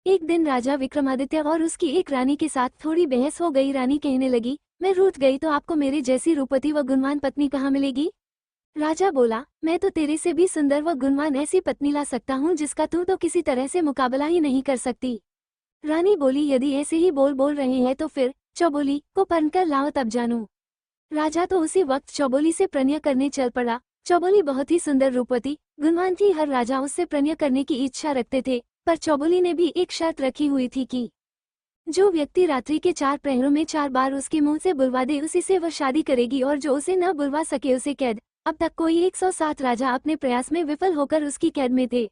एक दिन राजा विक्रमादित्य और उसकी एक रानी के साथ थोड़ी बहस हो गई। रानी कहने लगी, मैं रूठ गई तो आपको मेरे जैसी रूपवती व गुणवान पत्नी कहाँ मिलेगी? राजा बोला, मैं तो तेरे से भी सुंदर व गुणवान ऐसी पत्नी ला सकता हूँ जिसका तू तो किसी तरह से मुकाबला ही नहीं कर सकती। रानी बोली, यदि ऐसे ही बोल रहे हैं तो फिर चौबोली को पहनकर लाओ तब जानू। राजा तो उसी वक्त चौबोली से प्रणय करने चल पड़ा। चौबोली बहुत ही सुंदर रूपवती गुणवान थी। हर राजा उससे प्रणय करने की इच्छा रखते थे, पर चौबोली ने भी एक शर्त रखी हुई थी कि जो व्यक्ति रात्रि के 4 प्रहरों में 4 बार उसके मुंह से बुलवा दे उसी से वह शादी करेगी, और जो उसे न बुलवा सके उसे कैद। अब तक कोई 107 राजा अपने प्रयास में विफल होकर उसकी कैद में थे।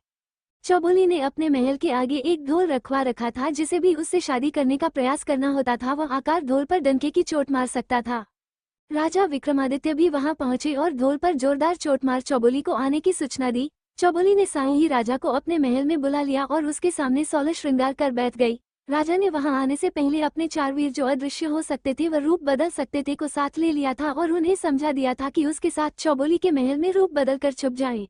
चौबोली ने अपने महल के आगे एक ढोल रखवा रखा था, जिसे भी उससे शादी करने का प्रयास करना होता था वह आकार ढोल पर डंके की चोट मार सकता था। राजा विक्रमादित्य भी वहां पहुंचे और ढोल पर जोरदार चोट मार चौबोली को आने की सूचना दी। चौबोली ने साय ही राजा को अपने महल में बुला लिया और उसके सामने 16 श्रृंगार कर बैठ गई। राजा ने वहां आने से पहले अपने 4 वीर जो अदृश्य हो सकते थे व रूप बदल सकते थे को साथ ले लिया था और उन्हें समझा दिया था कि उसके साथ चौबोली के महल में रूप बदल कर छुप जाएं।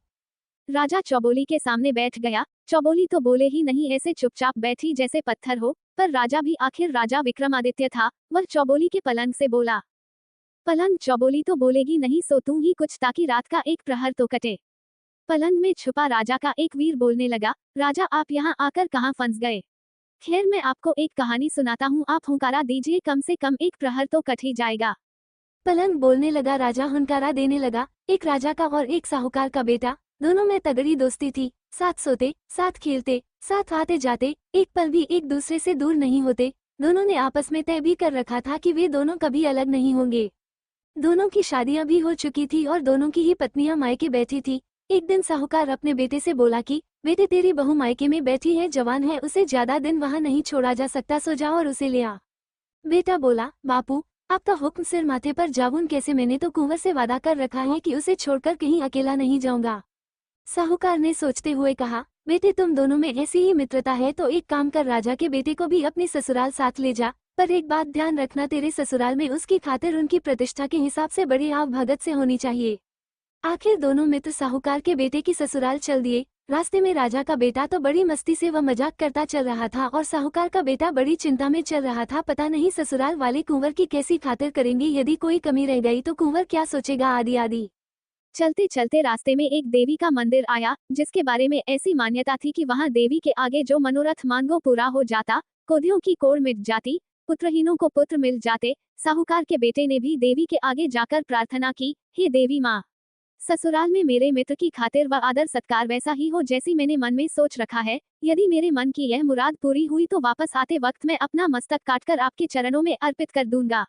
राजा चौबोली के सामने बैठ गया। चौबोली तो बोले ही नहीं, ऐसे चुपचाप बैठी जैसे पत्थर हो। पर राजा भी आखिर राजा विक्रमादित्य था। वह चौबोली के पलंग से बोला, पलंग चौबोली तो बोलेगी नहीं, सो तू ही कुछ, ताकि रात का एक प्रहर तो कटे। पलंग में छुपा राजा का एक वीर बोलने लगा, राजा आप यहाँ आकर कहाँ फंस गए? खैर मैं आपको एक कहानी सुनाता हूँ, आप हुंकारा दीजिए, कम से कम एक प्रहर तो कट ही जाएगा। पलंग बोलने लगा, राजा हुंकारा देने लगा, एक राजा का और एक साहूकार का बेटा, दोनों में तगड़ी दोस्ती थी। साथ सोते, साथ खेलते, साथ आते जाते, एक पल भी एक दूसरे से दूर नहीं होते। दोनों ने आपस में तय भी कर रखा था कि वे दोनों कभी अलग नहीं होंगे। दोनों की शादियां भी हो चुकी थी और दोनों की ही पत्नियां मायके बैठी थी। एक दिन साहूकार अपने बेटे से बोला कि बेटे तेरी बहू मायके में बैठी है, जवान है, उसे ज्यादा दिन वहां नहीं छोड़ा जा सकता, सो जा और उसे ले आ। बेटा बोला, बापू आपका हुक्म सिर माथे पर जाऊन कैसे, मैंने तो कुंवर से वादा कर रखा है कि उसे छोड़कर कहीं अकेला नहीं जाऊंगा। साहूकार ने सोचते हुए कहा, बेटे तुम दोनों में ऐसी ही मित्रता है तो एक काम कर, राजा के बेटे को भी अपने ससुराल साथ ले जा, पर एक बात ध्यान रखना, तेरे ससुराल में उसकी खातिर उनकी प्रतिष्ठा के हिसाब से बड़े आव भगत से होनी चाहिए। आखिर दोनों मित्र साहूकार के बेटे की ससुराल चल दिए। रास्ते में राजा का बेटा तो बड़ी मस्ती से वह मजाक करता चल रहा था और साहूकार का बेटा बड़ी चिंता में चल रहा था। पता नहीं ससुराल वाले कुंवर की कैसी खातिर करेंगे, यदि कोई कमी रह गई तो कुंवर क्या सोचेगा, आदि आदि। चलते चलते रास्ते में एक देवी का मंदिर आया, जिसके बारे में ऐसी मान्यता थी कि वहां देवी के आगे जो मनोरथ मांगो पूरा हो जाता, कोढ़ियों की कोढ़ मिट जाती, पुत्रहीनों को पुत्र मिल जाते। साहूकार के बेटे ने भी देवी के आगे जाकर प्रार्थना की, हे देवी माँ, ससुराल में मेरे मित्र की खातिर व आदर सत्कार वैसा ही हो जैसी मैंने मन में सोच रखा है। यदि मेरे मन की यह मुराद पूरी हुई तो वापस आते वक्त मैं अपना मस्तक काटकर आपके चरणों में अर्पित कर दूंगा।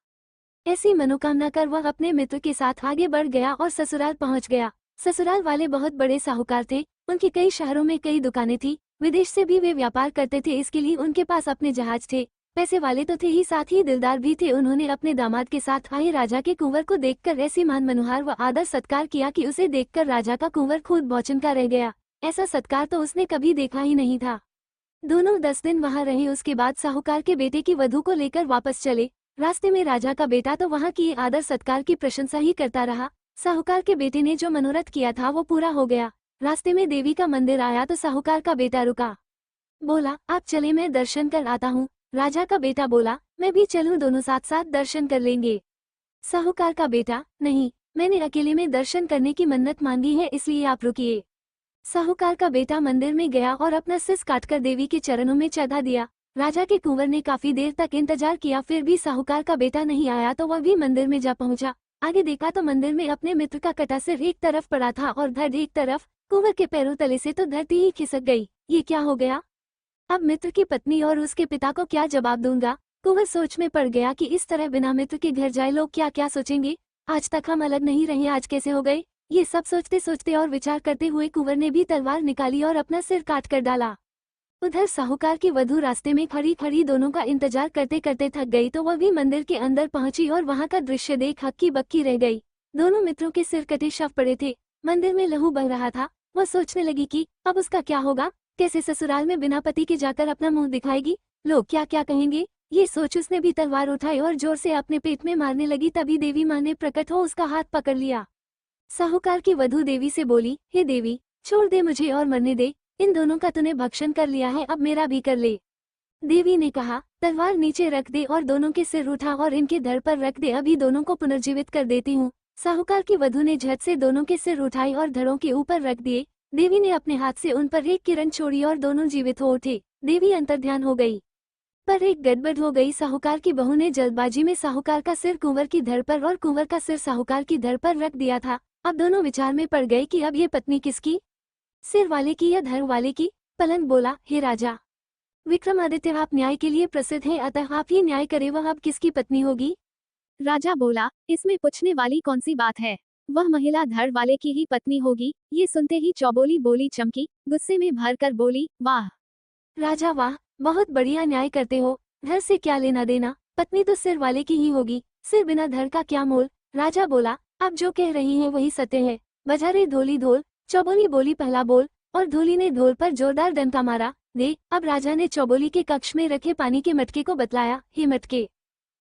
ऐसी मनोकामना कर वह अपने मित्र के साथ आगे बढ़ गया और ससुराल पहुंच गया। ससुराल वाले बहुत बड़े साहूकार थे, उनकी कई शहरों में कई दुकानें थी, विदेश से भी वे व्यापार करते थे, इसके लिए उनके पास अपने जहाज थे। पैसे वाले तो थे ही, साथ ही दिलदार भी थे। उन्होंने अपने दामाद के साथ आए राजा के कुंवर को देखकर ऐसी मान मनोहार व आदर सत्कार किया कि उसे देखकर राजा का कुंवर खुद भौचक्का रह गया। ऐसा सत्कार तो उसने कभी देखा ही नहीं था। दोनों 10 दिन वहां रहे, उसके बाद साहूकार के बेटे की वधू को लेकर वापस चले। रास्ते में राजा का बेटा तो वहां की आदर सत्कार की प्रशंसा ही करता रहा। साहूकार के बेटे ने जो मनोरथ किया था वो पूरा हो गया। रास्ते में देवी का मंदिर आया तो साहूकार का बेटा रुका, बोला, आप चले, मैं दर्शन कर आता हूँ। राजा का बेटा बोला, मैं भी चलूं, दोनों साथ साथ दर्शन कर लेंगे। साहूकार का बेटा, नहीं, मैंने अकेले में दर्शन करने की मन्नत मांगी है, इसलिए आप रुकिए। साहूकार का बेटा मंदिर में गया और अपना सिस काटकर देवी के चरणों में चढ़ा दिया। राजा के कुंवर ने काफी देर तक इंतजार किया, फिर भी साहूकार का बेटा नहीं आया तो वह भी मंदिर में जा पहुंचा। आगे देखा तो मंदिर में अपने मित्र का कटा सिर एक तरफ पड़ा था और धड़ एक तरफ। कुंवर के पैरों तले से तो धरती ही खिसक गई। ये क्या हो गया? अब मित्र की पत्नी और उसके पिता को क्या जवाब दूंगा? कुंवर सोच में पड़ गया कि इस तरह बिना मित्र के घर जाए लोग क्या क्या सोचेंगे। आज तक हम अलग नहीं रहे, आज कैसे हो गए? ये सब सोचते सोचते और विचार करते हुए कुंवर ने भी तलवार निकाली और अपना सिर काट कर डाला। उधर साहूकार की वधू रास्ते में खड़ी खड़ी दोनों का इंतजार करते करते थक गई तो वह भी मंदिर के अंदर पहुंची और वहां का दृश्य देख हक्की बक्की रह गई। दोनों मित्रों के सिर कटे शव पड़े थे, मंदिर में लहू बह रहा था। वह सोचने लगी कि अब उसका क्या होगा, कैसे ससुराल में बिना पति के जाकर अपना मुंह दिखाएगी, लोग क्या क्या कहेंगे। ये सोच उसने भी तलवार उठाई और जोर से अपने पेट में मारने लगी। तभी देवी माँ ने प्रकट हो उसका हाथ पकड़ लिया। साहूकार की वधू देवी से बोली, हे देवी, छोड़ दे मुझे और मरने दे, इन दोनों का तूने भक्षण कर लिया है, अब मेरा भी कर ले। देवी ने कहा, तलवार नीचे रख दे और दोनों के सिर उठा और इनके धड़ पर रख दे, अभी दोनों को पुनर्जीवित कर देती हूँ। साहूकार की वधू ने झट से दोनों के सिर उठाए और धड़ों के ऊपर रख दिए। देवी ने अपने हाथ से उन पर एक किरण छोड़ी और दोनों जीवित हो उठे। देवी अंतर्ध्यान हो गई, पर एक गड़बड़ हो गई। साहूकार की बहू ने जल्दबाजी में साहूकार का सिर कुंवर की धड़ पर और कुंवर का सिर साहूकार की धड़ पर रख दिया था। अब दोनों विचार में पड़ गए कि अब ये पत्नी किसकी, सिर वाले की या धड़ वाले की। पलंग बोला, हे राजा विक्रमादित्य, आप न्याय के लिए प्रसिद्ध हैं, अतः आप ही न्याय करें, वह अब किसकी पत्नी होगी। राजा बोला, इसमें पूछने वाली कौन सी बात है, वह महिला धड़ वाले की ही पत्नी होगी। ये सुनते ही चौबोली बोली चमकी, गुस्से में भर कर बोली, वाह राजा वाह, बहुत बढ़िया न्याय करते हो, धड़ से क्या लेना देना, पत्नी तो सिर वाले की ही होगी, सिर बिना धड़ का क्या मोल। राजा बोला, आप जो कह रही हैं वही सत्य है। बजा रे धोली धोल। चौबोली बोली, पहला बोल, और धोली ने धोल पर जोरदार डंका मारा। दे। अब राजा ने चौबोली के कक्ष में रखे पानी के मटके को बतलाया, हे मटके,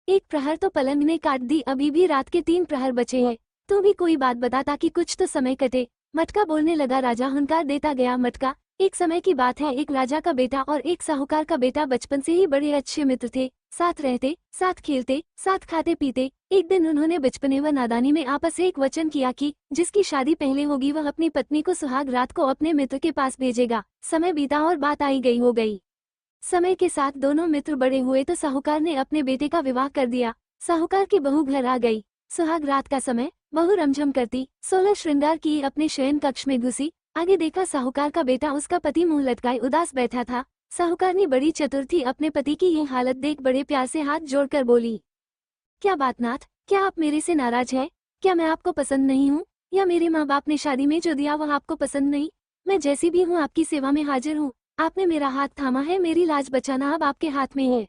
एक प्रहर तो पलंग ने काट दी, अभी भी रात के 3 प्रहर बचे हैं, तू भी कोई बात बता ताकि कुछ तो समय कटे। मटका बोलने लगा। राजा हुंकार देता गया, मटका, एक समय की बात है, एक राजा का बेटा और एक साहूकार का बेटा बचपन से ही बड़े अच्छे मित्र थे, साथ रहते, साथ खेलते, साथ खाते पीते। एक दिन उन्होंने बचपने व नादानी में आपस एक वचन किया कि जिसकी शादी पहले होगी वह अपनी पत्नी को सुहाग रात को अपने मित्र के पास भेजेगा। समय बीता और बात आई गई हो गई। समय के साथ दोनों मित्र बड़े हुए तो साहूकार ने अपने बेटे का विवाह कर दिया। साहूकार की बहू घर आ गई। सुहाग रात का समय, बहू रमझम करती 16 श्रृंगार की अपने शयन कक्ष में घुसी। आगे देखा साहूकार का बेटा, उसका पति मुंह लटकाए उदास बैठा था। साहूकारनी बड़ी चतुर थी, अपने पति की ये हालत देख बड़े प्यार से हाथ जोड़कर बोली, क्या बात नाथ, क्या आप मेरे से नाराज हैं? क्या मैं आपको पसंद नहीं हूँ, या मेरे माँ बाप ने शादी में जो दिया वह आपको पसंद नहीं? मैं जैसी भी हूँ आपकी सेवा में हाजिर हूँ। आपने मेरा हाथ थामा है, मेरी लाज बचाना अब आपके हाथ में है।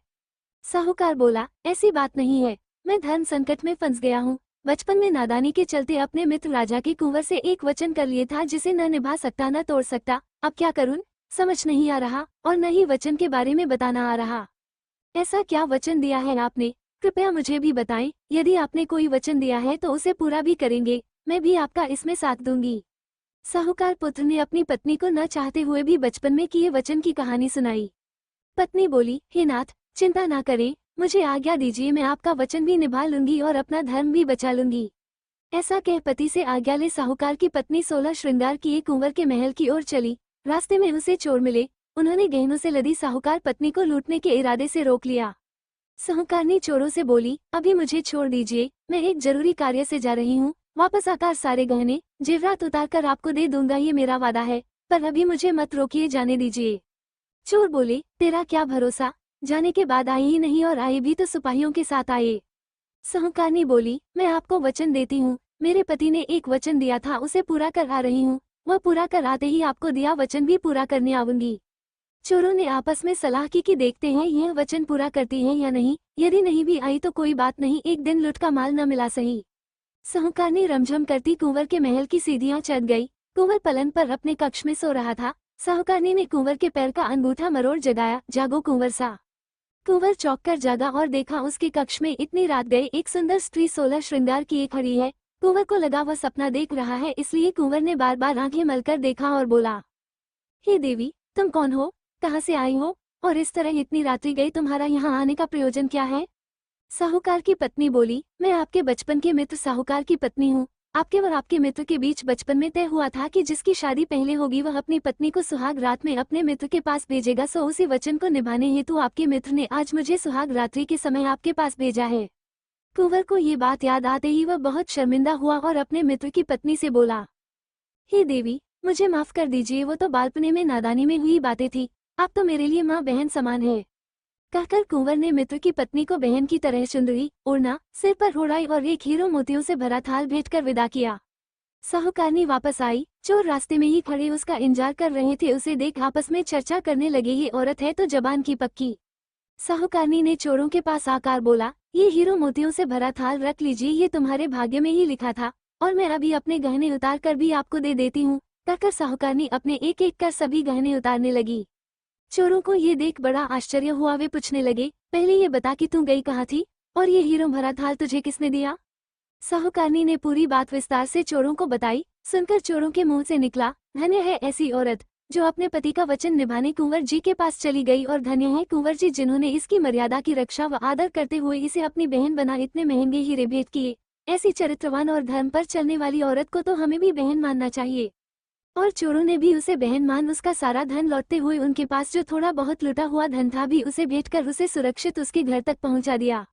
साहूकार बोला, ऐसी बात नहीं है, मैं धर्म संकट में फंस गया हूँ। बचपन में नादानी के चलते अपने मित्र राजा के कुंवर से एक वचन कर लिए था जिसे न निभा सकता न तोड़ सकता। अब क्या करूँ, समझ नहीं आ रहा, और न ही वचन के बारे में बताना आ रहा। ऐसा क्या वचन दिया है आपने, कृपया मुझे भी बताएं। यदि आपने कोई वचन दिया है तो उसे पूरा भी करेंगे, मैं भी आपका इसमें साथ दूंगी। साहूकार पुत्र ने अपनी पत्नी को न चाहते हुए भी बचपन में किए वचन की कहानी सुनाई। पत्नी बोली, हे नाथ, चिंता ना करें, मुझे आज्ञा दीजिए, मैं आपका वचन भी निभा लूंगी और अपना धर्म भी बचा लूंगी। ऐसा कह पति से आज्ञा ले साहूकार की पत्नी 16 श्रृंगार किए कुंवर के महल की ओर चली। रास्ते में उसे चोर मिले, उन्होंने गहनों से लदी साहूकार पत्नी को लूटने के इरादे से रोक लिया। साहूकारनी चोरों से बोली, अभी मुझे छोड़ दीजिए, मैं एक जरूरी कार्य से जा रही हूँ, वापस आकर सारे गहने जेवरात उतार कर आपको दे दूंगा, ये मेरा वादा है, पर अभी मुझे मत रोकिए, जाने दीजिए। चोर बोले, तेरा क्या भरोसा, जाने के बाद आए ही नहीं, और आए भी तो सिपाहियों के साथ आए। साहूकारनी बोली, मैं आपको वचन देती हूँ, मेरे पति ने एक वचन दिया था, उसे पूरा कर आ रही हूँ, वह पूरा कर आते ही आपको दिया वचन भी पूरा करने आऊंगी। चोरों ने आपस में सलाह की कि देखते हैं यह वचन पूरा करती हैं या नहीं, यदि नहीं भी आई तो कोई बात नहीं, एक दिन लुट का माल न मिला सही। साहूकारनी रमझम करती कुंवर के महल की सीढ़ियां चढ़ गई। कुंवर पलंग पर अपने कक्ष में सो रहा था। साहूकारनी ने कुंवर के पैर का अंगूठा मरोड़ जगाया, जागो कुंवर सा। कुंवर चौंक कर जागा और देखा उसके कक्ष में इतनी रात गए एक सुंदर स्त्री 16 श्रृंगार किए खड़ी है। कुंवर को लगा वह सपना देख रहा है, इसलिए कुंवर ने बार बार आंखें मलकर देखा और बोला, हे देवी, तुम कौन हो, कहाँ से आई हो, और इस तरह इतनी रात्रि गई, तुम्हारा यहाँ आने का प्रयोजन क्या है? साहूकार की पत्नी बोली, मैं आपके बचपन के मित्र साहूकार की पत्नी हूँ। आपके और आपके मित्र के बीच बचपन में तय हुआ था कि जिसकी शादी पहले होगी वह अपनी पत्नी को सुहाग रात में अपने मित्र के पास भेजेगा, सो उसी वचन को निभाने हेतु आपके मित्र ने आज मुझे सुहाग रात्रि के समय आपके पास भेजा है। कुंवर को ये बात याद आते ही वह बहुत शर्मिंदा हुआ और अपने मित्र की पत्नी से बोला, हे देवी, मुझे माफ कर दीजिए, वो तो बालपने में नादानी में हुई बातें थी, आप तो मेरे लिए माँ बहन समान है। कहकर कुंवर ने मित्र की पत्नी को बहन की तरह चुंदड़ी, ओढ़ना, सिर पर होड़ाई और एक हीरो मोतियों से भरा थाल भेंट कर विदा किया। साहूकारनी वापस आई। चोर रास्ते में ही खड़े उसका इंतजार कर रहे थे, उसे देख आपस में चर्चा करने लगे, ये औरत है तो जबान की पक्की। साहूकारनी ने चोरों के पास आकर बोला, ये हीरो मोतियों से भरा थाल रख लीजिए, ये तुम्हारे भाग्य में ही लिखा था, और मैं अभी अपने गहने उतार कर भी आपको दे देती हूँ। कहकर साहूकारनी अपने एक एक कर सभी गहने उतारने लगी। चोरों को ये देख बड़ा आश्चर्य हुआ। वे पूछने लगे, पहले ये बता कि तू गई कहाँ थी, और ये हीरो भरा थाल तुझे किसने दिया? साहूकारनी ने पूरी बात विस्तार से चोरों को बताई। सुनकर चोरों के मुंह से निकला, धन्य है ऐसी औरत जो अपने पति का वचन निभाने कुंवर जी के पास चली गई, और धन्य है कुंवर जी जिन्होंने इसकी मर्यादा की रक्षा व आदर करते हुए इसे अपनी बहन बना इतने महंगे हीरे भेंट किए। ऐसी चरित्रवान और धर्म पर चलने वाली औरत को तो हमें भी बहन मानना चाहिए। और चोरों ने भी उसे बहन मान उसका सारा धन लौटते हुए उनके पास जो थोड़ा बहुत लुटा हुआ धन था भी उसे भेंट कर उसे सुरक्षित उसके घर तक पहुंचा दिया।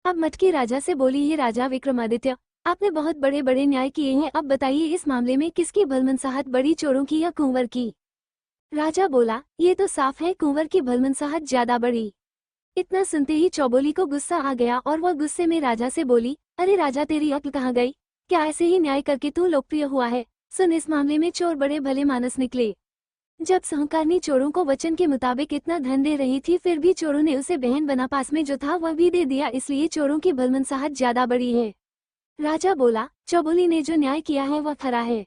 अब मटकी राजा से बोली, ये राजा विक्रमादित्य, आपने बहुत बड़े बड़े न्याय किए हैं, अब बताइए इस मामले में किसकी भलमनसाहत बड़ी, चोरों की या कुंवर की? राजा बोला, ये तो साफ है कुंवर की भलमनसाहत ज्यादा बड़ी। इतना सुनते ही चौबोली को गुस्सा आ गया और वह गुस्से में राजा से बोली, अरे राजा तेरी अक्ल कहाँ गई? क्या ऐसे ही न्याय करके तू लोकप्रिय हुआ है? सुन, इस मामले में चोर बड़े भले मानस निकले। जब साहूकारनी चोरों को वचन के मुताबिक इतना धन दे रही थी, फिर भी चोरों ने उसे बहन बना, पास में जो था वह भी दे दिया, इसलिए चोरों की भलमनसाहत ज्यादा बड़ी है। राजा बोला, चौबोली ने जो न्याय किया है वह खरा है।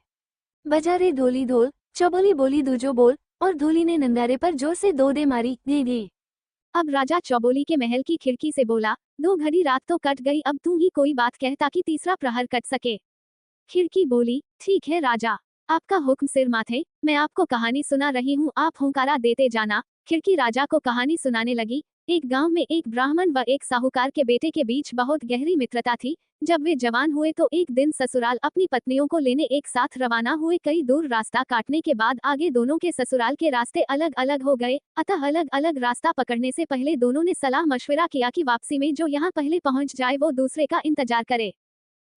बजा रे ढोली ढोल, चौबोली बोली दूजो बोल, और ढोली ने नंगारे पर जोर से दो दे मारी, दे दे। अब राजा चौबोली के महल की खिड़की से बोला, 2 घड़ी रात तो कट गई, अब तू ही कोई बात कह ताकि तीसरा प्रहर कट सके। खिड़की बोली, ठीक है राजा, आपका हुक्म सिर माथे, मैं आपको कहानी सुना रही हूँ, आप हुंकारा देते जाना। खिड़की राजा को कहानी सुनाने लगी। एक गांव में एक ब्राह्मण व एक साहूकार के बेटे के बीच बहुत गहरी मित्रता थी। जब वे जवान हुए तो एक दिन ससुराल अपनी पत्नियों को लेने एक साथ रवाना हुए। कई दूर रास्ता काटने के बाद आगे दोनों के ससुराल के रास्ते अलग अलग हो गए, अतः अलग अलग रास्ता पकड़ने से पहले दोनों ने सलाह मशविरा किया कि वापसी में जो यहाँ पहले पहुँच जाए वो दूसरे का इंतजार करे।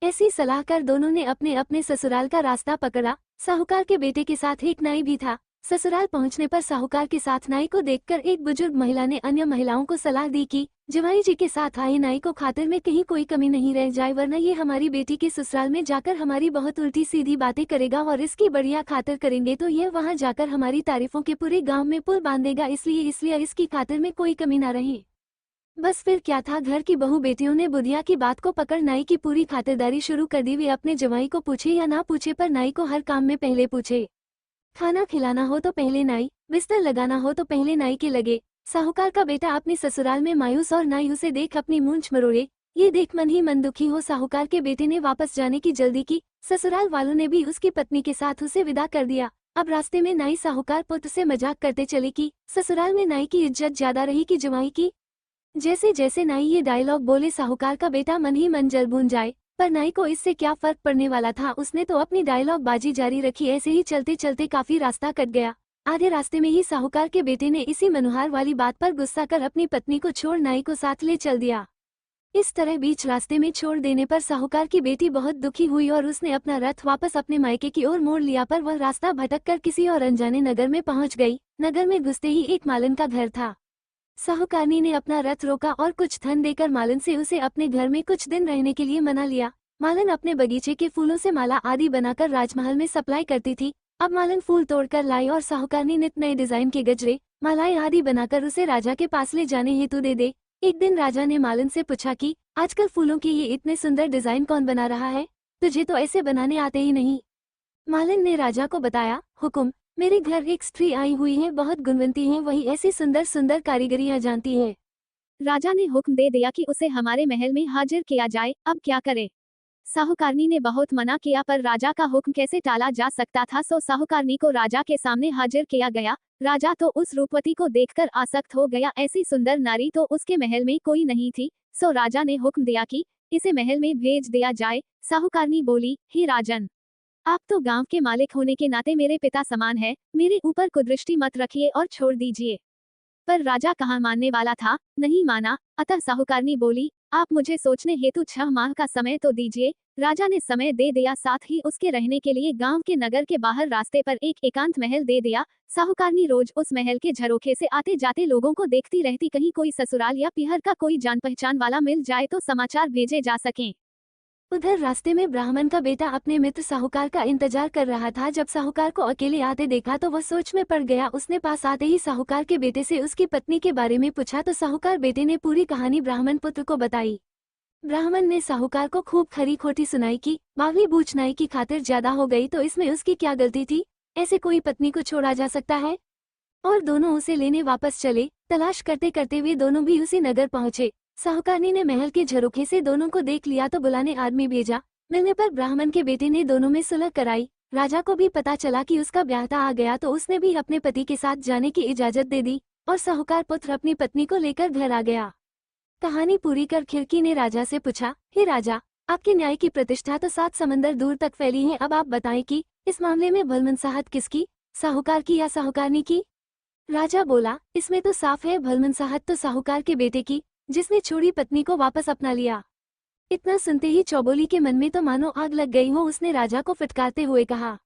ऐसी सलाह कर दोनों ने अपने अपने ससुराल का रास्ता पकड़ा। साहूकार के बेटे के साथ एक नाई भी था। ससुराल पहुंचने पर साहूकार के साथ नाई को देखकर एक बुजुर्ग महिला ने अन्य महिलाओं को सलाह दी कि जवाई जी के साथ आए नाई को खातिर में कहीं कोई कमी नहीं रह जाए, वरना ये हमारी बेटी के ससुराल में जाकर हमारी बहुत उल्टी सीधी बातें करेगा, और इसकी बढ़िया खातिर करेंगे तो यह वहां जाकर हमारी तारीफों के पूरे गाँव में पुल बांधेगा, इसलिए इसकी खातिर में कोई कमी न रहे। बस फिर क्या था, घर की बहू बेटियों ने बुधिया की बात को पकड़ नाई की पूरी खातिरदारी शुरू कर दी। वे अपने जवाई को पूछे या ना पूछे, पर नाई को हर काम में पहले पूछे। खाना खिलाना हो तो पहले नाई, बिस्तर लगाना हो तो पहले नाई के लगे। साहूकार का बेटा अपने ससुराल में मायूस और नाई उसे देख अपनी मूंछ मरोड़े। ये देख मन ही मन दुखी हो साहूकार के बेटे ने वापस जाने की जल्दी की। ससुराल वालों ने भी उसकी पत्नी के साथ उसे विदा कर दिया। अब रास्ते में नाई साहूकार पुत्र से मजाक करते चले कि ससुराल में नाई की इज्जत ज्यादा रही कि जवाई की। जैसे जैसे नाई ये डायलॉग बोले साहूकार का बेटा मन ही मन जल भून जाए, पर नाई को इससे क्या फर्क पड़ने वाला था, उसने तो अपनी डायलॉग बाजी जारी रखी। ऐसे ही चलते चलते काफी रास्ता कट गया। आधे रास्ते में ही साहूकार के बेटे ने इसी मनोहार वाली बात पर गुस्सा कर अपनी पत्नी को छोड़ नाई को साथ ले चल दिया। इस तरह बीच रास्ते में छोड़ देने पर साहूकार की बेटी बहुत दुखी हुई और उसने अपना रथ वापस अपने मायके की ओर मोड़ लिया, पर वह रास्ता भटक कर किसी और अनजाने नगर में पहुंच गई। नगर में घुसते ही एक मालन का घर था। साहूकारनी ने अपना रथ रोका और कुछ धन देकर मालन से उसे अपने घर में कुछ दिन रहने के लिए मना लिया। मालन अपने बगीचे के फूलों से माला आदि बनाकर राजमहल में सप्लाई करती थी। अब मालन फूल तोड़कर लाई और साहूकारनी नित नए डिजाइन के गजरे, मालाएं आदि बनाकर उसे राजा के पास ले जाने हेतु दे दे। एक दिन राजा ने मालन से पूछा कि आजकल फूलों के ये इतने सुंदर डिजाइन कौन बना रहा है? तुझे तो ऐसे बनाने आते ही नहीं। मालन ने राजा को बताया, हुकुम, मेरे घर एक स्त्री आई हुई है, बहुत गुणवंती है, वही ऐसी सुंदर सुंदर कारीगरियां जानती है। राजा ने हुक्म दे दिया कि उसे हमारे महल में हाजिर किया जाए। अब क्या करे? साहूकारनी ने बहुत मना किया, पर राजा का हुक्म कैसे टाला जा सकता था, सो साहूकारनी को राजा के सामने हाजिर किया गया। राजा तो उस रूपवती को देखकर आसक्त हो गया। ऐसी सुंदर नारी तो उसके महल में कोई नहीं थी। सो राजा ने हुक्म दिया कि इसे महल में भेज दिया जाए। साहूकारनी बोली, हे राजन, आप तो गांव के मालिक होने के नाते मेरे पिता समान है, मेरे ऊपर कुदृष्टि मत रखिए और छोड़ दीजिए। पर राजा कहाँ मानने वाला था, नहीं माना। अतः साहूकारनी बोली, आप मुझे सोचने हेतु 6 माह का समय तो दीजिए। राजा ने समय दे दिया, साथ ही उसके रहने के लिए गांव के नगर के बाहर रास्ते पर एक एकांत महल दे दिया। साहूकारनी रोज उस महल के झरोखे से आते जाते लोगों को देखती रहती, कहीं कोई ससुराल या पिहर का कोई जान पहचान वाला मिल जाए तो समाचार भेजे जा सकें। उधर रास्ते में ब्राह्मण का बेटा अपने मित्र साहूकार का इंतजार कर रहा था। जब साहूकार को अकेले आते देखा तो वह सोच में पड़ गया। उसने पास आते ही साहूकार के बेटे से उसकी पत्नी के बारे में पूछा तो साहूकार बेटे ने पूरी कहानी ब्राह्मण पुत्र को बताई। ब्राह्मण ने साहूकार को खूब खरी खोटी सुनाई कि बावली बूझ नाई की खातिर ज्यादा हो गई तो इसमें उसकी क्या गलती थी, ऐसे कोई पत्नी को छोड़ा जा सकता है? और दोनों उसे लेने वापस चले। तलाश करते करते वे दोनों भी उसी नगर पहुंचे। साहूकारनी ने महल के झरोखे से दोनों को देख लिया तो बुलाने आदमी भेजा। मिलने पर ब्राह्मण के बेटे ने दोनों में सुलह कराई। राजा को भी पता चला कि उसका ब्याहता आ गया तो उसने भी अपने पति के साथ जाने की इजाजत दे दी और साहूकार पुत्र अपनी पत्नी को लेकर घर आ गया। कहानी पूरी कर खिड़की ने राजा से पूछा, हे राजा, आपके न्याय की प्रतिष्ठा तो 7 समंदर दूर तक फैली है, अब आप बताएं कि इस मामले में भलमनसाहत किसकी, साहूकार की या साहूकारनी की? राजा बोला, इसमें तो साफ है, भलमनसाहत तो साहूकार के बेटे की, जिसने छोड़ी पत्नी को वापस अपना लिया। इतना सुनते ही चौबोली के मन में तो मानो आग लग गई हो। उसने राजा को फटकारते हुए कहा,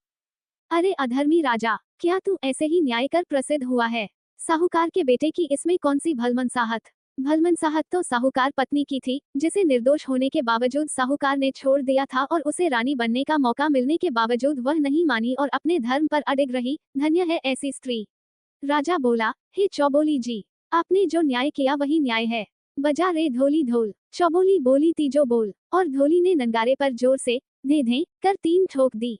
अरे अधर्मी राजा, क्या तू ऐसे ही न्याय कर प्रसिद्ध हुआ है? साहूकार के बेटे की इसमें कौन सी भलमनसाहत? भलमनसाहत तो साहूकार पत्नी की थी, जिसे निर्दोष होने के बावजूद साहूकार ने छोड़ दिया था और उसे रानी बनने का मौका मिलने के बावजूद वह नहीं मानी और अपने धर्म पर अडिग रही। धन्य है ऐसी स्त्री। राजा बोला, हे चौबोली जी, आपने जो न्याय किया वही न्याय है। बजा रे ढोली ढोल। चौबोली बोली तीजो बोल, और ढोली ने नंगारे पर जोर से धे धे कर 3 ठोक दी।